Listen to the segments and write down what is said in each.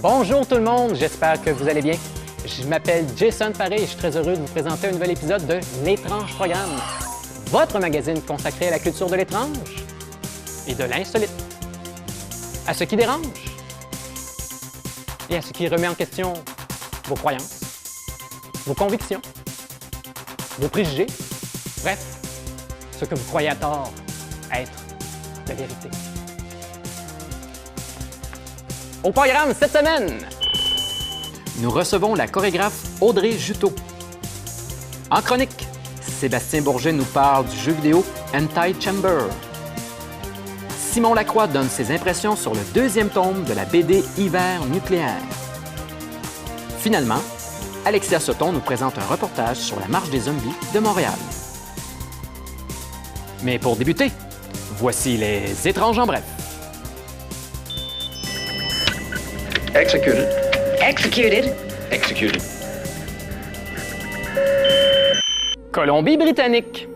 Bonjour tout le monde, j'espère que vous allez bien. Je m'appelle Jason Paré et je suis très heureux de vous présenter un nouvel épisode de L'Étrange Programme, votre magazine consacré à la culture de l'étrange et de l'insolite, à ce qui dérange et à ce qui remet en question vos croyances, vos convictions, vos préjugés, bref, ce que vous croyez à tort être la vérité. Au programme cette semaine, nous recevons la chorégraphe Audrey Juteau. En chronique, Sébastien Bourget nous parle du jeu vidéo Anti-Chamber. Simon Lacroix donne ses impressions sur le deuxième tome de la BD Hiver nucléaire. Finalement, Alexia Soton nous présente un reportage sur la marche des zombies de Montréal. Mais pour débuter, voici les étranges en bref. Executed. Executed. Executed. Colombie-Britannique.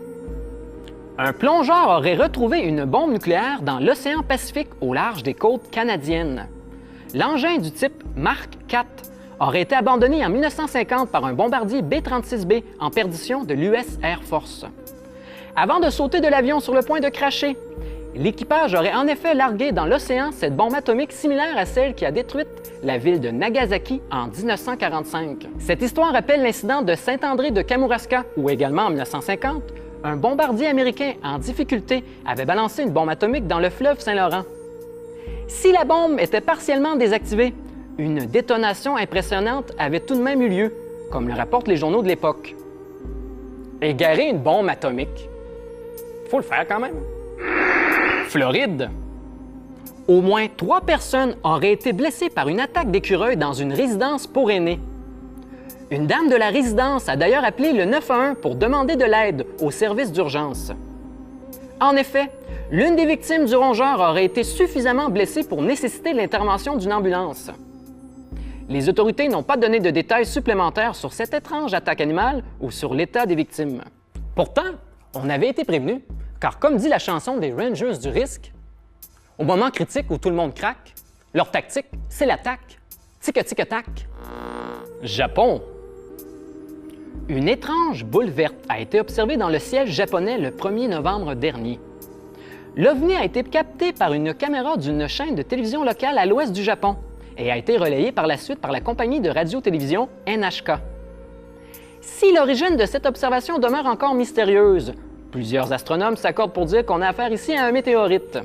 Un plongeur aurait retrouvé une bombe nucléaire dans l'océan Pacifique au large des côtes canadiennes. L'engin du type Mark IV aurait été abandonné en 1950 par un bombardier B-36B en perdition de l'US Air Force. Avant de sauter de l'avion sur le point de cracher, l'équipage aurait en effet largué dans l'océan cette bombe atomique similaire à celle qui a détruit la ville de Nagasaki en 1945. Cette histoire rappelle l'incident de Saint-André de Kamouraska, où également en 1950, un bombardier américain en difficulté avait balancé une bombe atomique dans le fleuve Saint-Laurent. Si la bombe était partiellement désactivée, une détonation impressionnante avait tout de même eu lieu, comme le rapportent les journaux de l'époque. Égarer une bombe atomique, faut le faire quand même. Floride. Au moins 3 personnes auraient été blessées par une attaque d'écureuil dans une résidence pour aînés. Une dame de la résidence a d'ailleurs appelé le 911 pour demander de l'aide au service d'urgence. En effet, l'une des victimes du rongeur aurait été suffisamment blessée pour nécessiter l'intervention d'une ambulance. Les autorités n'ont pas donné de détails supplémentaires sur cette étrange attaque animale ou sur l'état des victimes. Pourtant, on avait été prévenus, car comme dit la chanson des Rangers du risque, au moment critique où tout le monde craque, leur tactique, c'est l'attaque. Tic-tic-tac. Japon. Une étrange boule verte a été observée dans le ciel japonais le 1er novembre dernier. L'OVNI a été capté par une caméra d'une chaîne de télévision locale à l'ouest du Japon et a été relayé par la suite par la compagnie de radio-télévision NHK. Si l'origine de cette observation demeure encore mystérieuse, plusieurs astronomes s'accordent pour dire qu'on a affaire ici à un météorite.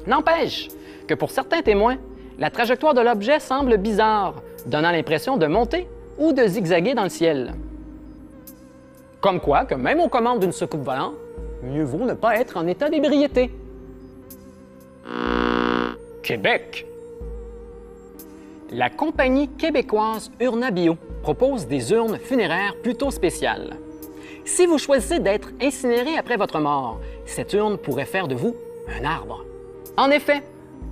N'empêche que pour certains témoins, la trajectoire de l'objet semble bizarre, donnant l'impression de monter ou de zigzaguer dans le ciel. Comme quoi, que même aux commandes d'une soucoupe volante, mieux vaut ne pas être en état d'ébriété. Québec. La compagnie québécoise Urnabio propose des urnes funéraires plutôt spéciales. Si vous choisissez d'être incinéré après votre mort, cette urne pourrait faire de vous un arbre. En effet,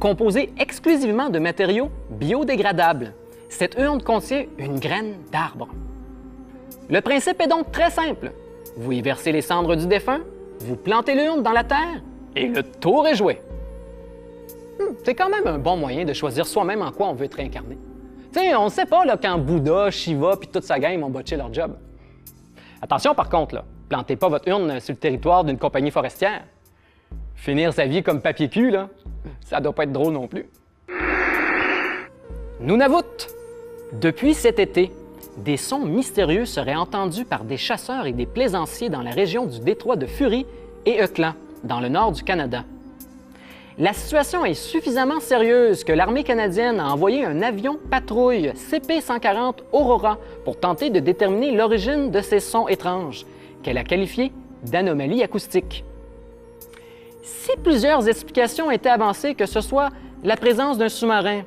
composée exclusivement de matériaux biodégradables, cette urne contient une graine d'arbre. Le principe est donc très simple. Vous y versez les cendres du défunt, vous plantez l'urne dans la terre et le tour est joué. C'est quand même un bon moyen de choisir soi-même en quoi on veut être réincarné. On ne sait pas là, quand Bouddha, Shiva et toute sa gang ont botché leur job. Attention par contre, là, plantez pas votre urne sur le territoire d'une compagnie forestière. Finir sa vie comme papier cul, là, ça doit pas être drôle non plus. Nunavut. Depuis cet été, des sons mystérieux seraient entendus par des chasseurs et des plaisanciers dans la région du détroit de Fury et Auckland, dans le nord du Canada. La situation est suffisamment sérieuse que l'armée canadienne a envoyé un avion patrouille CP-140 Aurora pour tenter de déterminer l'origine de ces sons étranges, qu'elle a qualifiés d'anomalies acoustiques. Si plusieurs explications étaient avancées, que ce soit la présence d'un sous-marin,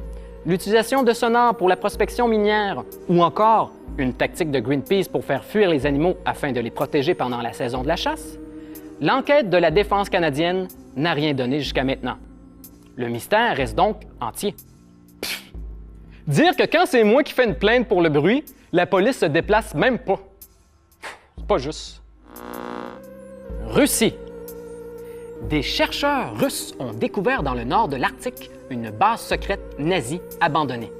l'utilisation de sonars pour la prospection minière ou encore une tactique de Greenpeace pour faire fuir les animaux afin de les protéger pendant la saison de la chasse, l'enquête de la défense canadienne n'a rien donné jusqu'à maintenant. Le mystère reste donc entier. Dire que quand c'est moi qui fais une plainte pour le bruit, la police se déplace même pas. C'est pas juste. Russie. Des chercheurs russes ont découvert dans le nord de l'Arctique une base secrète nazie abandonnée.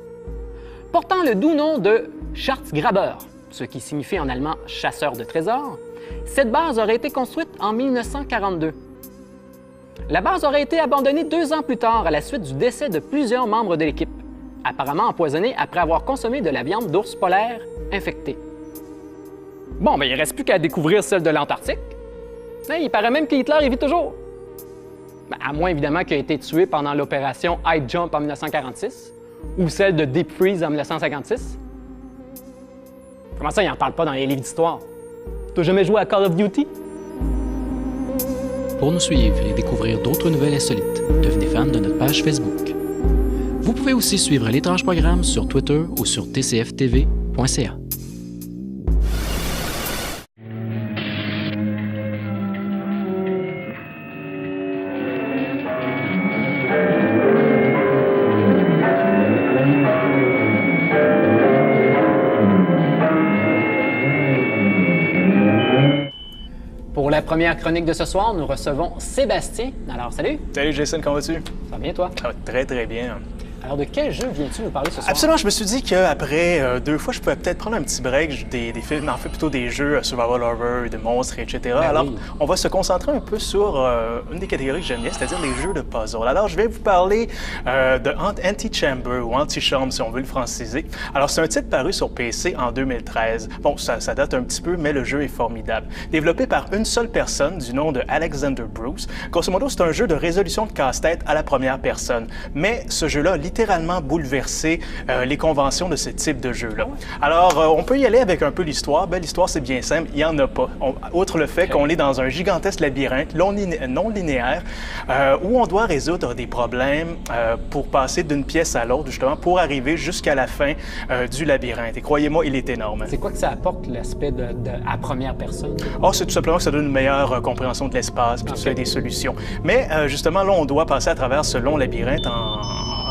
Portant le doux nom de Schatzgraber, ce qui signifie en allemand chasseur de trésors, cette base aurait été construite en 1942. La base aurait été abandonnée 2 ans plus tard à la suite du décès de plusieurs membres de l'équipe, apparemment empoisonnés après avoir consommé de la viande d'ours polaire infectée. Bon, ben il ne reste plus qu'à découvrir celle de l'Antarctique. Il paraît même que Hitler y vit toujours. Ben, à moins évidemment qu'il ait été tué pendant l'opération High Jump en 1946 ou celle de Deep Freeze en 1956. Comment ça, il n'en parle pas dans les livres d'histoire? T'as jamais joué à Call of Duty? Pour nous suivre et découvrir d'autres nouvelles insolites, devenez fan de notre page Facebook. Vous pouvez aussi suivre l'étrange programme sur Twitter ou sur tcftv.ca. Pour la première chronique de ce soir, nous recevons Sébastien. Alors, salut! Salut Jason, comment vas-tu? Ça va bien, toi? Ça va très très bien. Alors, de quel jeu viens-tu nous parler ce soir? Absolument, je me suis dit qu'après 2 fois, je pouvais peut-être prendre un petit break des films, en fait plutôt des jeux survival horror, de monstres, etc. Ben Alors, oui. on va se concentrer un peu sur une des catégories que j'aime bien, c'est-à-dire les jeux de puzzle. Alors, je vais vous parler de Antichamber ou Antichambre, si on veut le franciser. Alors, c'est un titre paru sur PC en 2013. Bon, ça date un petit peu, mais le jeu est formidable. Développé par une seule personne du nom de Alexander Bruce. Grosso modo, c'est un jeu de résolution de casse-tête à la première personne. Mais ce jeu-là a littéralement bouleversé les conventions de ce type de jeu-là. Alors, on peut y aller avec un peu l'histoire. Ben, l'histoire, c'est bien simple, il n'y en a pas. Outre le fait qu'on est dans un gigantesque labyrinthe non linéaire où on doit résoudre des problèmes pour passer d'une pièce à l'autre, justement, pour arriver jusqu'à la fin du labyrinthe. Et croyez-moi, il est énorme. C'est quoi que ça apporte, l'aspect à première personne? Oh, c'est tout simplement que ça donne une meilleure compréhension de l'espace, puis tout ça, des solutions. Mais justement, là, on doit passer à travers ce long labyrinthe en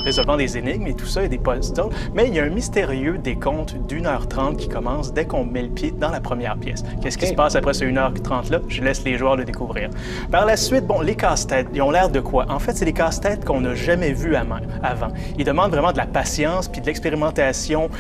résolvant des énigmes et tout ça, et des puzzles. Mais il y a un mystérieux décompte d'1h30 qui commence dès qu'on met le pied dans la première pièce. Qu'est-ce qui se passe après ce 1h30-là? Je laisse les joueurs le découvrir. Par la suite, bon, les casse-têtes, ils ont l'air de quoi? En fait, c'est des casse-têtes qu'on n'a jamais vus avant. Ils demandent vraiment de la patience puis de l'expérimentation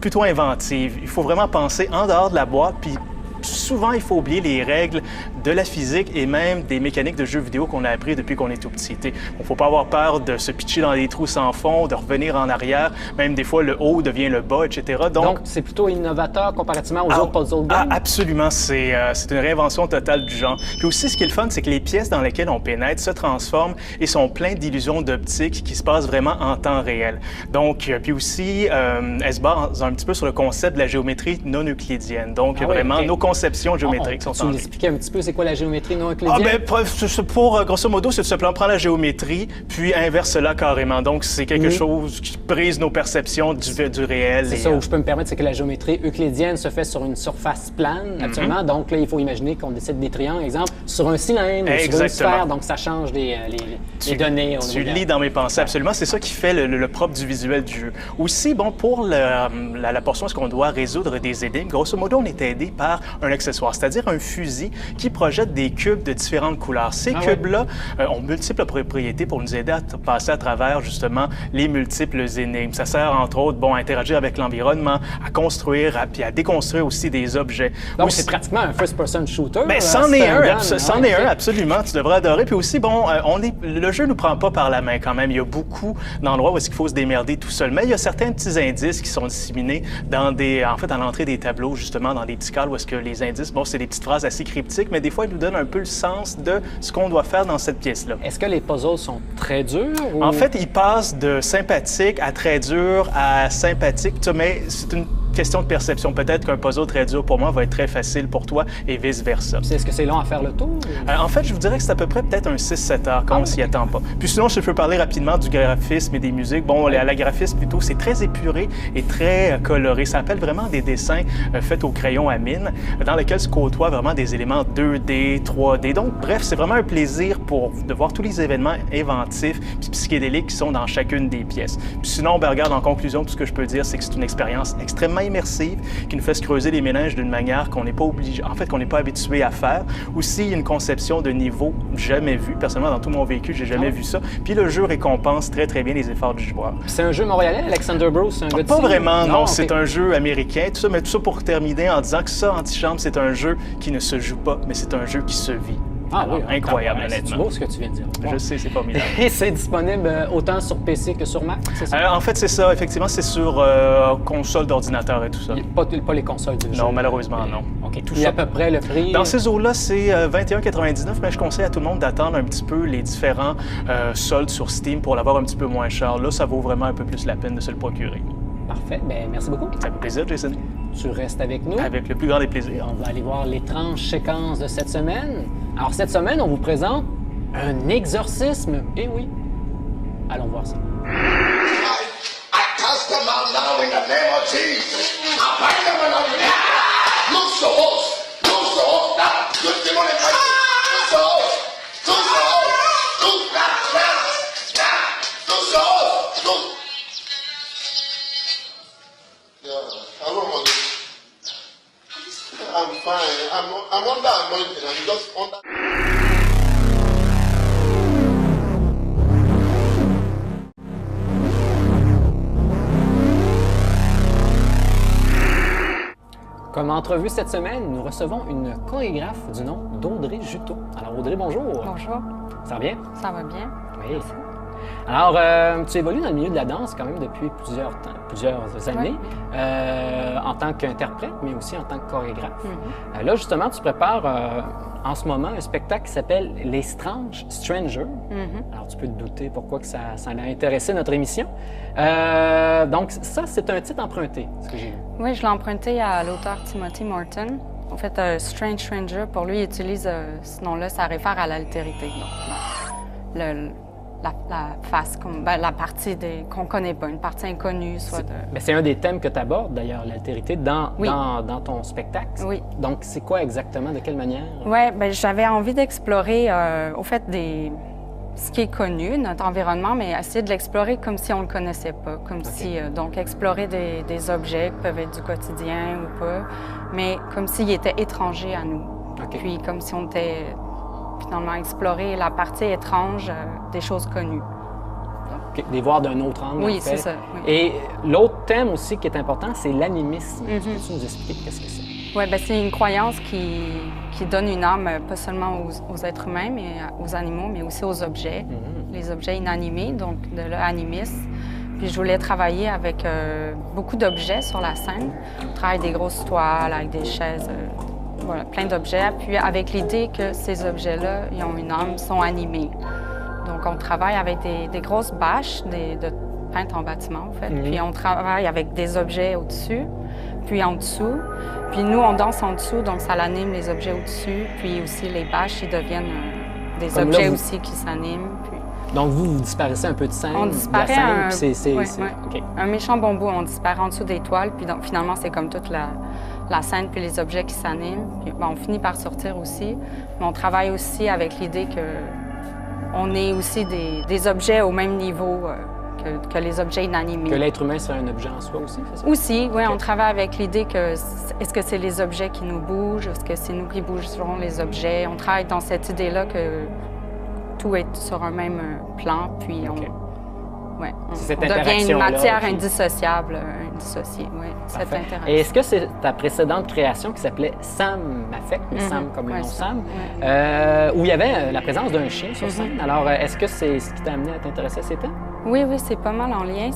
plutôt inventive. Il faut vraiment penser en dehors de la boîte, puis souvent, il faut oublier les règles de la physique et même des mécaniques de jeux vidéo qu'on a appris depuis qu'on est tout petit. Il ne faut pas avoir peur de se pitcher dans des trous sans fond, de revenir en arrière. Même des fois, le haut devient le bas, etc. Donc c'est plutôt innovateur comparativement aux autres puzzle games? Absolument. C'est une réinvention totale du genre. Puis aussi, ce qui est le fun, c'est que les pièces dans lesquelles on pénètre se transforment et sont pleines d'illusions d'optique qui se passent vraiment en temps réel. Donc, puis aussi, elle se base un petit peu sur le concept de la géométrie non euclidienne. Donc, vraiment, nos conceptions géométriques sont en jeu. Tu nous expliquer un petit peu c'est quoi la géométrie non euclidienne? Pour grosso modo, c'est tout simplement prendre la géométrie puis inverse-la carrément. Donc, c'est quelque chose qui brise nos perceptions du réel. C'est ça, où je peux me permettre, c'est que la géométrie euclidienne se fait sur une surface plane, absolument. Donc là, il faut imaginer qu'on décide des triangles, exemple, sur un cylindre, sur une sphère, donc ça change les données. Tu lis dans mes pensées, absolument. C'est ça qui fait le propre du visuel du jeu. Aussi, bon, pour la portion où est-ce qu'on doit résoudre des énigmes, grosso modo, on est aidé par un accessoire, c'est-à-dire un fusil qui projette des cubes de différentes couleurs. Ces cubes-là ont multiples propriétés pour nous aider à passer à travers, justement, les multiples énigmes. Ça sert, entre autres, bon, à interagir avec l'environnement, à construire, puis à déconstruire aussi des objets. Donc, c'est pratiquement un first-person shooter. Bien, c'en est un, absolument. Tu devrais adorer. Puis aussi, bon, le jeu ne nous prend pas par la main quand même. Il y a beaucoup d'endroits où il faut se démerder tout seul. Mais il y a certains petits indices qui sont disséminés en fait, à l'entrée des tableaux, justement, dans des petits cadres où est-ce que les indices, bon, c'est des petites phrases assez cryptiques, mais des fois, ils nous donnent un peu le sens de ce qu'on doit faire dans cette pièce-là. Est-ce que les puzzles sont très durs? Ou... En fait, ils passent de sympathique à très dur à sympathique, mais c'est une question de perception. Peut-être qu'un puzzle très dur pour moi va être très facile pour toi et vice-versa. Est-ce que c'est long à faire le tour? En fait, je vous dirais que c'est à peu près peut-être un 6-7 heures quand on s'y attend pas. Puis sinon, je peux parler rapidement du graphisme et des musiques. Bon, la graphisme plutôt, c'est très épuré et très coloré. Ça appelle vraiment des dessins faits au crayon à mine, dans lesquels se côtoient vraiment des éléments 2D, 3D. Donc, bref, c'est vraiment un plaisir de voir tous les événements inventifs puis psychédéliques qui sont dans chacune des pièces. Puis sinon, ben, regarde, en conclusion, tout ce que je peux dire, c'est que c'est une expérience extrêmement immersive, qui nous fait se creuser les méninges d'une manière qu'on n'est pas obligé, en fait, qu'on n'est pas habitué à faire. Aussi, il y a une conception de niveau jamais vue. Personnellement, dans tout mon véhicule, j'ai jamais vu ça. Puis le jeu récompense très, très bien les efforts du joueur. C'est un jeu montréalais, Alexander Bruce, un gars de Pas vraiment, non. Okay. C'est un jeu américain, tout ça, mais tout ça pour terminer en disant que ça, Antichambre, c'est un jeu qui ne se joue pas, mais c'est un jeu qui se vit. Ah alors, oui, incroyable, c'est honnêtement. beau ce que tu viens de dire. Wow. Je sais, c'est formidable. Et c'est disponible autant sur PC que sur Mac, c'est ça? En fait, c'est ça. Effectivement, c'est sur console d'ordinateur et tout ça. Pas les consoles du jeu. Non, malheureusement, non. OK. Tout ça. À peu près le prix? Dans ces eaux-là, c'est 21,99 $, mais je conseille à tout le monde d'attendre un petit peu les différents soldes sur Steam pour l'avoir un petit peu moins cher. Là, ça vaut vraiment un peu plus la peine de se le procurer. Parfait. Bien, merci beaucoup. Ça fait plaisir, Jason. Tu restes avec nous. Avec le plus grand des plaisirs. On va aller voir l'étrange séquence de cette semaine. Alors, cette semaine, on vous présente un exorcisme. Eh oui. Allons voir ça. I cast them out now in the name of Jesus. I bind them and I loose the host. Loose the host now. Loose the money. Loose the host. Loose the host. Loose that now. Loose the host. Loose. Yeah, I don't want it. I'm fine. I'm under anointing. I'm just under. Comme entrevue cette semaine, nous recevons une chorégraphe du nom d'Audrey Juteau. Alors Audrey, bonjour. Bonjour, Ça va bien? ça va bien? Oui. Alors, tu évolues dans le milieu de la danse quand même depuis plusieurs années, en tant qu'interprète, mais aussi en tant que chorégraphe. Là, justement, tu prépares en ce moment un spectacle qui s'appelle Les Strange Strangers. Alors, tu peux te douter pourquoi que ça a intéressé notre émission. Donc, ça, c'est un titre emprunté, ce que j'ai vu. Oui, je l'ai emprunté à l'auteur Timothy Morton. En fait, Strange Stranger, pour lui, il utilise ce nom-là, ça réfère à l'altérité. Donc, la face, la partie qu'on ne connaît pas, une partie inconnue, soit de... Mais c'est un des thèmes que tu abordes, d'ailleurs, l'altérité, dans ton spectacle. Oui. Donc, c'est quoi exactement, de quelle manière? Oui, bien, j'avais envie d'explorer, au fait, ce qui est connu, notre environnement, mais essayer de l'explorer comme si on ne le connaissait pas, comme si, donc, explorer des objets qui peuvent être du quotidien ou pas, mais comme s'ils étaient étrangers à nous. Puis comme si on était... finalement, explorer la partie étrange des choses connues. Les voir d'un autre angle, oui, en fait. c'est ça. Oui. Et l'autre thème aussi qui est important, c'est l'animisme. Peux-tu nous expliquer qu'est-ce que c'est? Oui, bien, c'est une croyance qui donne une âme, pas seulement aux êtres humains, mais aux animaux, mais aussi aux objets, les objets inanimés, donc de l'animisme. Puis je voulais travailler avec beaucoup d'objets sur la scène. Je travaille des grosses toiles, avec des chaises... Voilà, plein d'objets, puis avec l'idée que ces objets-là, ils ont une âme, sont animés. Donc, on travaille avec des grosses bâches de peintes en bâtiment, en fait. Puis on travaille avec des objets au-dessus, puis en dessous. Puis nous, on danse en dessous, donc ça l'anime, les objets au-dessus. Puis aussi, les bâches, ils deviennent des comme objets là, aussi qui s'animent. Puis... Donc, vous disparaissez un peu de scène, on disparaît OK. Un méchant bambou, on disparaît en dessous des toiles, puis donc, finalement, c'est comme toute la scène puis les objets qui s'animent. Puis, on finit par sortir aussi. Mais on travaille aussi avec l'idée qu'on est aussi des objets au même niveau que les objets inanimés. Que l'être humain serait un objet en soi aussi, c'est ça? Aussi, oui. Okay. On travaille avec l'idée que est-ce que c'est les objets qui nous bougent? Est-ce que c'est nous qui bougerons les objets? On travaille dans cette idée-là que tout est sur un même plan, puis on devient une matière indissociable, indissociée, oui, cette interaction. Et est-ce que c'est ta précédente création qui s'appelait Sam Affect, mais Sam comme le nom Sam, où il y avait la présence d'un chien sur scène? Alors, est-ce que c'est ce qui t'a amené à t'intéresser à ces thèmes? Oui, c'est pas mal en lien.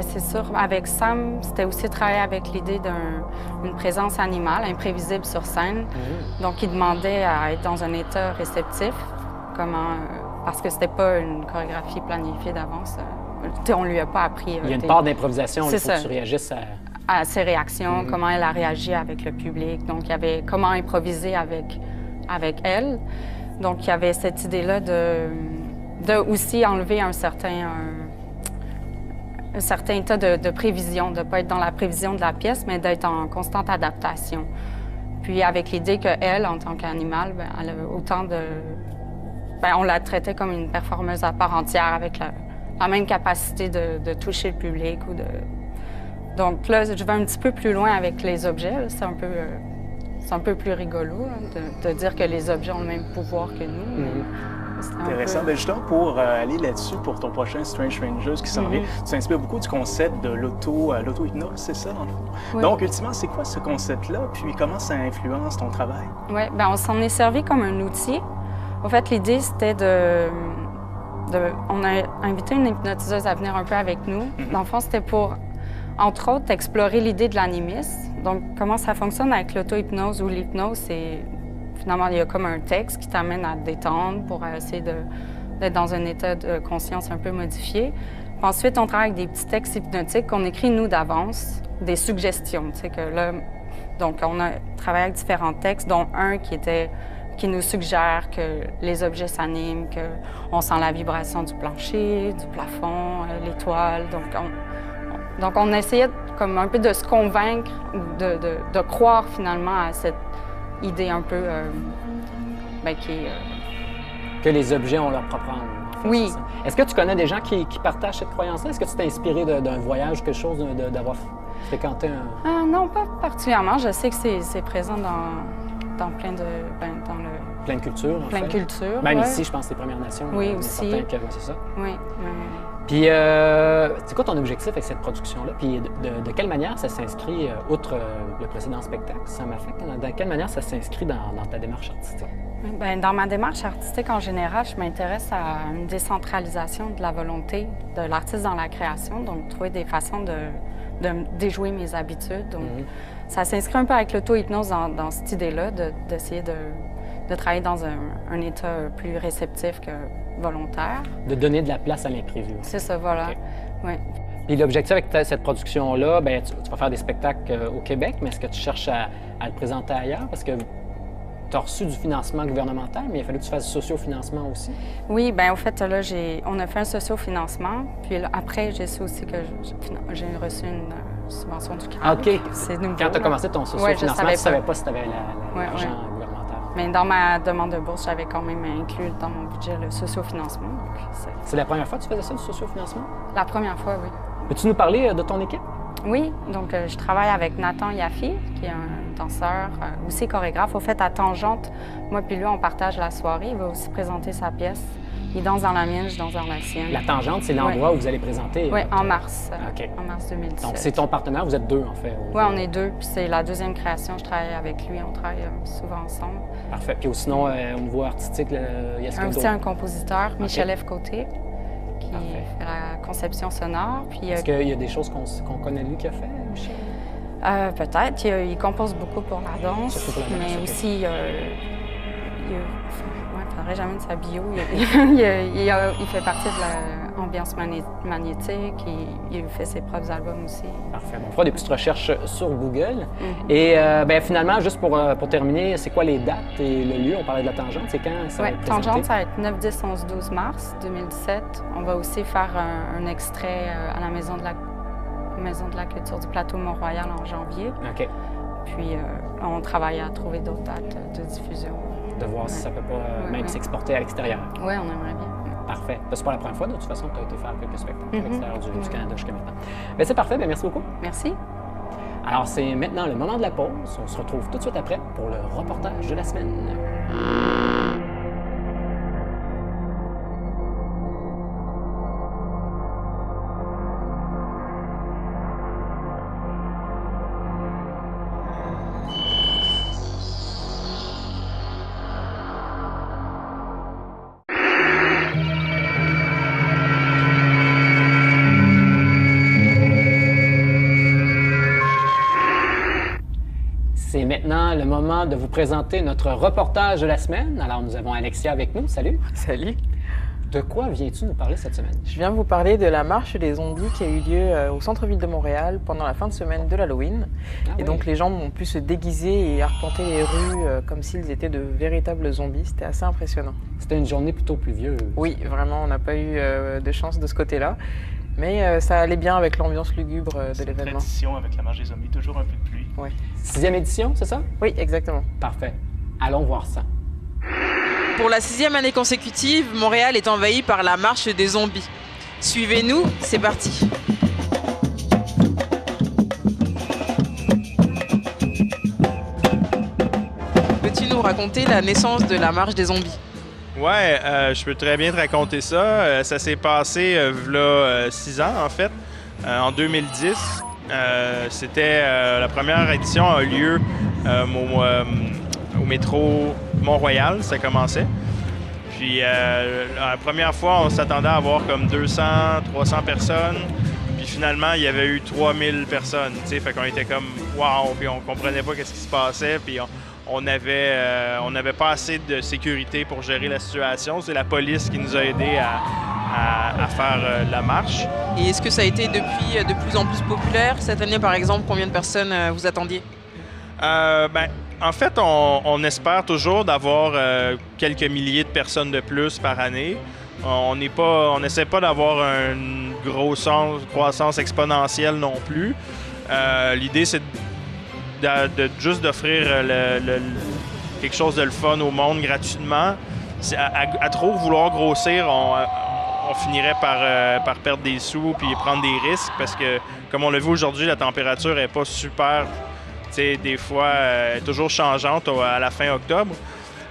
C'est sûr, avec Sam, c'était aussi travailler avec l'idée d'une présence animale imprévisible sur scène. Donc, il demandait à être dans un état réceptif, parce que c'était pas une chorégraphie planifiée d'avance. On lui a pas appris. Il y a une part d'improvisation, il faut que tu réagisses à ses réactions, comment elle a réagi avec le public. Donc, il y avait comment improviser avec elle. Donc, il y avait cette idée-là de aussi enlever un certain état de prévision, de ne pas être dans la prévision de la pièce, mais d'être en constante adaptation. Puis avec l'idée qu'elle, en tant qu'animal, elle a autant de... on la traitait comme une performeuse à part entière, avec la même capacité de toucher le public ou Donc là, je vais un petit peu plus loin avec les objets. là. C'est un peu plus rigolo là, de dire que les objets ont le même pouvoir que nous. C'est un Intéressant. peu- Ben justement, pour aller là-dessus, pour ton prochain Strange Rangers qui s'en vient, tu t'inspires beaucoup du concept de l'auto-hypnose, c'est ça, dans le fond? Oui. Donc, ultimement, c'est quoi ce concept-là? Puis, comment ça influence ton travail? Oui, ben on s'en est servi comme un outil. En fait, l'idée, c'était on a invité une hypnotiseuse à venir un peu avec nous. Dans le fond, c'était pour, entre autres, explorer l'idée de l'animisme. Donc, comment ça fonctionne avec l'auto-hypnose ou l'hypnose, c'est... Finalement, il y a comme un texte qui t'amène à te détendre pour essayer d'être dans un état de conscience un peu modifié. Puis ensuite, on travaille avec des petits textes hypnotiques qu'on écrit, nous, d'avance, des suggestions. Tu sais, que là... Donc, on a travaillé avec différents textes, dont un qui nous suggère que les objets s'animent, qu'on sent la vibration du plancher, du plafond, l'étoile. Donc, on essayait comme un peu de se convaincre, de croire finalement à cette idée un peu qui est... Que les objets ont leur propre âme. en fait, Oui. c'est ça. Est-ce que tu connais des gens qui partagent cette croyance-là? Est-ce que tu t'es inspiré d'un voyage, quelque chose, d'avoir fréquenté un... non, pas particulièrement. Je sais que c'est présent dans plein de... dans le... Plein de cultures, en Plein de fait. cultures, Même ouais. ici, je pense, les Premières Nations. Oui, il y a aussi. certains que- c'est ça. Oui. Puis, c'est quoi ton objectif avec cette production-là? Puis, de quelle manière ça s'inscrit, outre le précédent spectacle, ça m'affecte, de quelle manière ça s'inscrit dans ta démarche artistique? Bien, dans ma démarche artistique en général, je m'intéresse à une décentralisation de la volonté de l'artiste dans la création, donc trouver des façons de déjouer mes habitudes. Donc, ça s'inscrit un peu avec l'auto-hypnose dans cette idée-là, d'essayer de travailler dans un état plus réceptif que volontaire. De donner de la place à l'imprévu. C'est ça, voilà. OK. Oui. Puis l'objectif avec cette production-là, bien, tu vas faire des spectacles au Québec, mais est-ce que tu cherches à le présenter ailleurs? Parce que tu as reçu du financement gouvernemental, mais il a fallu que tu fasses du socio-financement aussi. Oui, bien, au fait, là, on a fait un socio-financement. Puis là, après, j'ai su aussi que j'ai reçu une subvention du CAD. Ah, OK. C'est nouveau. Quand tu as là. commencé ton Ouais, socio-financement, je tu savais savais pas si tu avais l'argent ouais. gouvernemental. Mais dans ma demande de bourse, j'avais quand même inclus dans mon budget le socio-financement. Donc, C'est la première fois que tu faisais ça, du socio-financement? la première fois, oui. Peux-tu nous parler de ton équipe? Oui, donc je travaille avec Nathan Yaffi, qui est un danseur, aussi chorégraphe. Au fait, à Tangente, moi puis lui, on partage la soirée. Il va aussi présenter sa pièce. Il danse dans la mienne, je danse dans la sienne. La Tangente, c'est l'endroit où vous allez présenter. Oui, en mars. OK. En mars 2017. Donc, c'est ton partenaire, vous êtes deux, en fait. Oui, on est deux. Puis c'est la deuxième création. Je travaille avec lui. On travaille souvent ensemble. Parfait. Puis sinon, au niveau artistique, il y a ce Aussi un compositeur, Michel F. Côté, qui Parfait. fait la conception sonore. Puis, Est-ce qu'il y a des choses qu'on connaît de lui qui a fait, Michel? peut-être. Il compose beaucoup pour la danse, Surtout pour la danse, mais ok. aussi, il faudrait jamais de sa bio. Il fait partie de l'ambiance magnétique. Il fait ses propres albums aussi. Parfait. Bon, on fera des petites recherches sur Google. Et ben, finalement, juste pour terminer, c'est quoi les dates et le lieu? On parlait de la Tangente. C'est quand ça va Oui, être présenté? Tangente, ça va être 9, 10, 11, 12 mars 2017. On va aussi faire un extrait à la Maison de la Culture du Plateau Mont-Royal en janvier. OK. Puis on travaille à trouver d'autres dates de diffusion. De voir si ça peut pas même s'exporter à l'extérieur. Oui, on aimerait bien. Parfait. C'est pas la première fois, de toute façon, que tu as été faire quelques spectacles à l'extérieur du Canada jusqu'à maintenant. Ben, c'est parfait. Ben, merci beaucoup. Merci. Alors, c'est maintenant le moment de la pause. On se retrouve tout de suite après pour le reportage de la semaine. C'est maintenant le moment de vous présenter notre reportage de la semaine. Alors, nous avons Alexia avec nous. Salut. Salut. De quoi viens-tu nous parler cette semaine? Je viens vous parler de la marche des zombies qui a eu lieu au centre-ville de Montréal pendant la fin de semaine de l'Halloween. Et donc les gens ont pu se déguiser et arpenter les rues comme s'ils étaient de véritables zombies. C'était assez impressionnant. C'était une journée plutôt pluvieuse. Oui, vraiment, on n'a pas eu de chance de ce côté-là. Mais ça allait bien avec l'ambiance lugubre de l'événement. Tradition avec la marche des zombies, toujours un peu de pluie. Ouais. 6e édition, c'est ça? Oui, exactement. Parfait. Allons voir ça. Pour la 6e année consécutive, Montréal est envahi par la marche des zombies. Suivez-nous, c'est parti. raconter la naissance de la marche des zombies? Ouais, je peux très bien te raconter ça. Ça s'est passé là 6 ans, en fait, en 2010. C'était la première édition a eu lieu au métro Mont-Royal, ça commençait. Puis la première fois, on s'attendait à avoir comme 200, 300 personnes. Puis finalement, il y avait eu 3000 personnes. Fait qu'on était comme « wow », puis on comprenait pas qu'est-ce qui se passait. Puis on n'avait pas assez de sécurité pour gérer la situation. C'est la police qui nous a aidés à faire la marche. Et est-ce que ça a été depuis de plus en plus populaire? Cette année, par exemple, combien de personnes vous attendiez? En fait, on espère toujours d'avoir quelques milliers de personnes de plus par année. On n'essaie pas d'avoir une grosse croissance exponentielle non plus. L'idée, c'est juste d'offrir quelque chose de le fun au monde gratuitement. À trop vouloir grossir, on finirait par perdre des sous puis prendre des risques parce que, comme on l'a vu aujourd'hui, la température n'est pas super. Des fois, elle est toujours changeante à la fin octobre.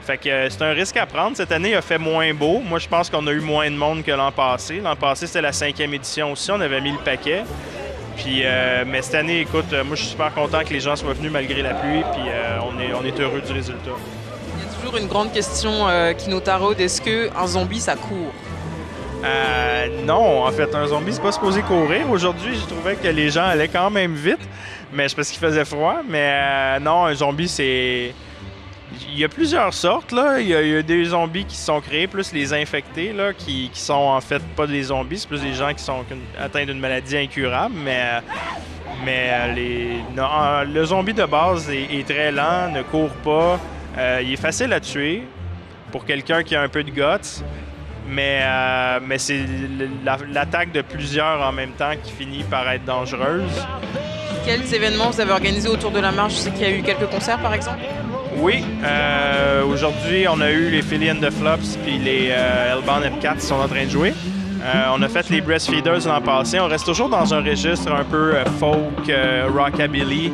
Fait que c'est un risque à prendre. Cette année, il a fait moins beau. Moi, je pense qu'on a eu moins de monde que l'an passé. L'an passé, c'était la 5e édition aussi. On avait mis le paquet. Puis, mais cette année, écoute, moi, je suis super content que les gens soient venus malgré la pluie. Puis, on est heureux du résultat. Il y a toujours une grande question qui nous taraude. Est-ce qu'un zombie, ça court? Non, en fait, un zombie, c'est pas supposé courir. Aujourd'hui, je trouvais que les gens allaient quand même vite. Mais c'est parce qu'il faisait froid. Mais non, un zombie, c'est... Il y a plusieurs sortes, là. Il y a des zombies qui sont créés, plus les infectés, là, qui sont en fait pas des zombies, c'est plus des gens qui sont atteints d'une maladie incurable. Le zombie de base est très lent, ne court pas. Il est facile à tuer pour quelqu'un qui a un peu de guts. Mais c'est l'attaque de plusieurs en même temps qui finit par être dangereuse. Quels événements vous avez organisés autour de la marche? Je sais qu'il y a eu quelques concerts, par exemple. Oui, aujourd'hui, on a eu les Philly and the Flops puis les Hellbound Epcats qui sont en train de jouer. On a fait les Breastfeeders l'an passé. On reste toujours dans un registre un peu folk, rockabilly,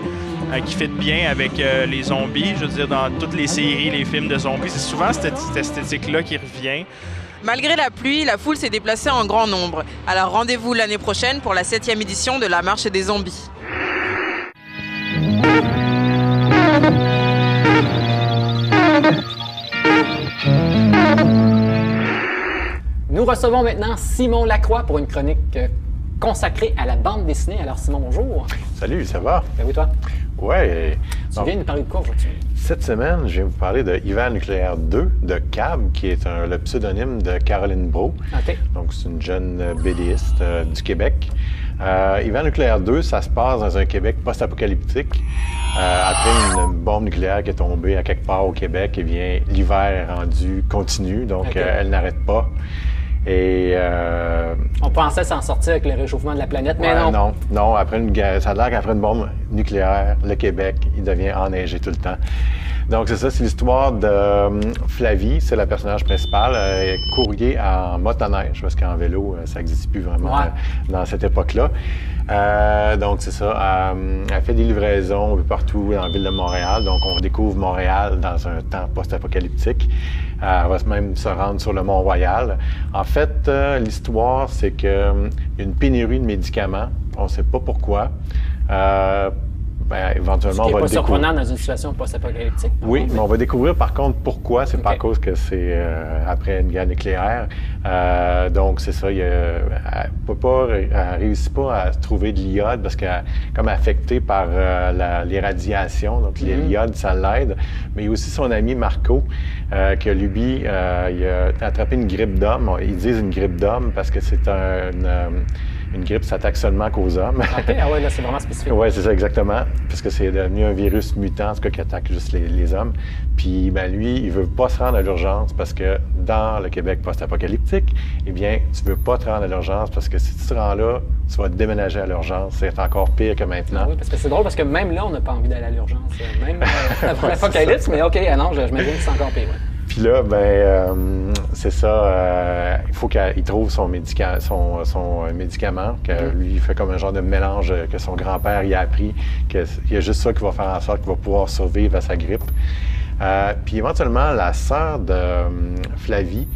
qui fit bien avec les zombies. Je veux dire, dans toutes les séries, les films de zombies, c'est souvent cette esthétique-là qui revient. Malgré la pluie, la foule s'est déplacée en grand nombre. Alors rendez-vous l'année prochaine pour la 7e édition de la Marche des zombies. Nous recevons maintenant Simon Lacroix pour une chronique consacrée à la bande dessinée. Alors Simon, bonjour. Salut, ça va? Ben oui, toi? Ouais. Tu viens nous parler de quoi aujourd'hui? Cette semaine, je viens vous parler de Hiver nucléaire 2 de Cab, qui est le pseudonyme de Caroline Brault. OK. Donc, c'est une jeune BDiste du Québec. Hiver nucléaire 2, ça se passe dans un Québec post-apocalyptique. Après une bombe nucléaire qui est tombée à quelque part au Québec, eh bien, l'hiver est rendu continu, donc OK. Elle n'arrête pas. Et on pensait s'en sortir avec le réchauffement de la planète, mais ouais, non. Non, après une guerre, ça a l'air qu'après une bombe nucléaire, le Québec, il devient enneigé tout le temps. Donc c'est ça, c'est l'histoire de Flavie, c'est le personnage principal, courrier en motoneige, parce qu'en vélo, ça n'existe plus vraiment dans cette époque-là. Donc c'est ça, elle fait des livraisons un peu partout dans la ville de Montréal, donc on découvre Montréal dans un temps post-apocalyptique. Elle va même se rendre sur le Mont-Royal. En fait, l'histoire, c'est qu'il y a une pénurie de médicaments, on ne sait pas pourquoi. Éventuellement, Ce qui on va n'est pas le découvrir. surprenant dans une situation post-apocalyptique. Oui, mais on va découvrir par contre pourquoi. C'est pas à OK. cause que c'est après une guerre nucléaire. Donc c'est ça, elle réussit pas à trouver de l'iode parce qu'elle est comme affectée par les radiations. Donc l'iode, ça l'aide. Mais il y a aussi son ami Marco, que lui, il a attrapé une grippe d'homme. Ils disent une grippe d'homme parce que c'est une grippe, ça s'attaque seulement qu'aux hommes. OK, ah ouais, là, c'est vraiment spécifique. Oui, c'est ça, exactement. Parce que c'est devenu un virus mutant, en tout cas, qui attaque juste les hommes. Puis, lui, il veut pas se rendre à l'urgence parce que dans le Québec post-apocalyptique, eh bien, tu veux pas te rendre à l'urgence parce que si tu te rends là, tu vas te déménager à l'urgence. C'est encore pire que maintenant. Oui, parce que c'est drôle parce que même là, on n'a pas envie d'aller à l'urgence. Même après l'apocalypse, mais OK, non, j'imagine que c'est encore pire. Ouais. Puis là, c'est ça, il faut qu'il trouve son médicament, que lui, il fait comme un genre de mélange que son grand-père y a appris, qu'il y a juste ça qui va faire en sorte qu'il va pouvoir survivre à sa grippe. Puis éventuellement, la sœur de Flavie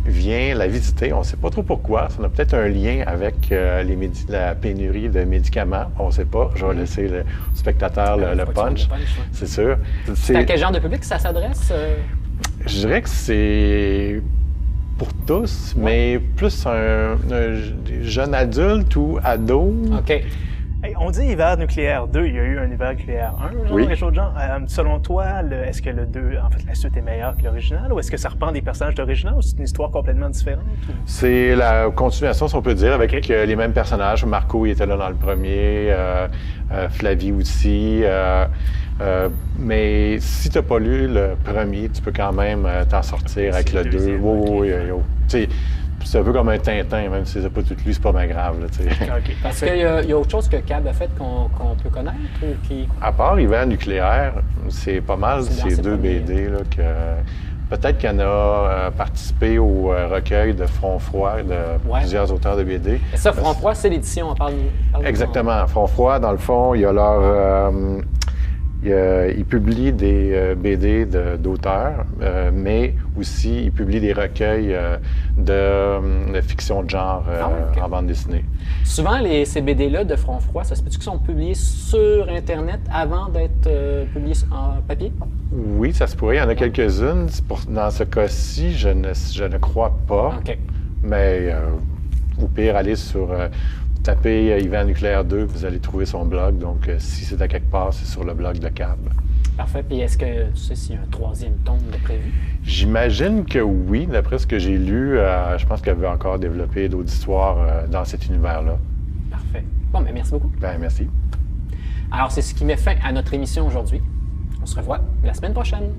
vient la visiter. On ne sait pas trop pourquoi. Ça a peut-être un lien avec la pénurie de médicaments. On ne sait pas. Je vais laisser le spectateur le punch. C'est sûr. C'est à quel genre de public ça s'adresse? Je dirais que c'est pour tous, mais plus un jeune adulte ou ado. OK. Hey, on dit hiver nucléaire 2, il y a eu un hiver nucléaire 1, genre, quelque chose de genre. Selon toi, est-ce que le 2, en fait, la suite est meilleure que l'original, ou est-ce que ça reprend des personnages d'original, ou c'est une histoire complètement différente? Ou... C'est la continuation, si on peut dire, avec les mêmes personnages. Marco, il était là dans le premier, Flavie aussi. Mais si tu n'as pas lu le premier, tu peux quand même t'en sortir avec le 2. Oui. C'est un peu comme un Tintin, même si tu n'as pas tout lu, c'est pas bien grave. Là, okay. Parce qu'il y a autre chose que Cab a fait qu'on peut connaître? Ou qui... À part Hiver nucléaire, c'est pas mal ces deux BD là, que peut-être qu'il y en a participé au recueil de Front Froid de plusieurs auteurs de BD. Et ça, Front Froid, c'est l'édition, on parle exactement. Front Froid, dans le fond, il y a leur... ils publient des BD d'auteurs, mais aussi ils publient des recueils de fiction de genre en bande dessinée. Souvent, ces BD-là de Front Froid, ça se peut-tu qu'ils sont publiés sur Internet avant d'être publiés en papier? Oui, ça se pourrait. Il y en a quelques-unes. Dans ce cas-ci, je ne crois pas. OK. Mais au pire, allez sur... tapez Hiver nucléaire 2, vous allez trouver son blog. Donc, si c'est à quelque part, c'est sur le blog de Cab. Parfait. Puis est-ce que tu sais s'il y a un troisième tome de prévu? J'imagine que oui. D'après ce que j'ai lu, je pense qu'elle veut encore développer d'autres histoires dans cet univers-là. Parfait. Bon, bien, merci beaucoup. Bien, merci. Alors, c'est ce qui met fin à notre émission aujourd'hui. On se revoit la semaine prochaine.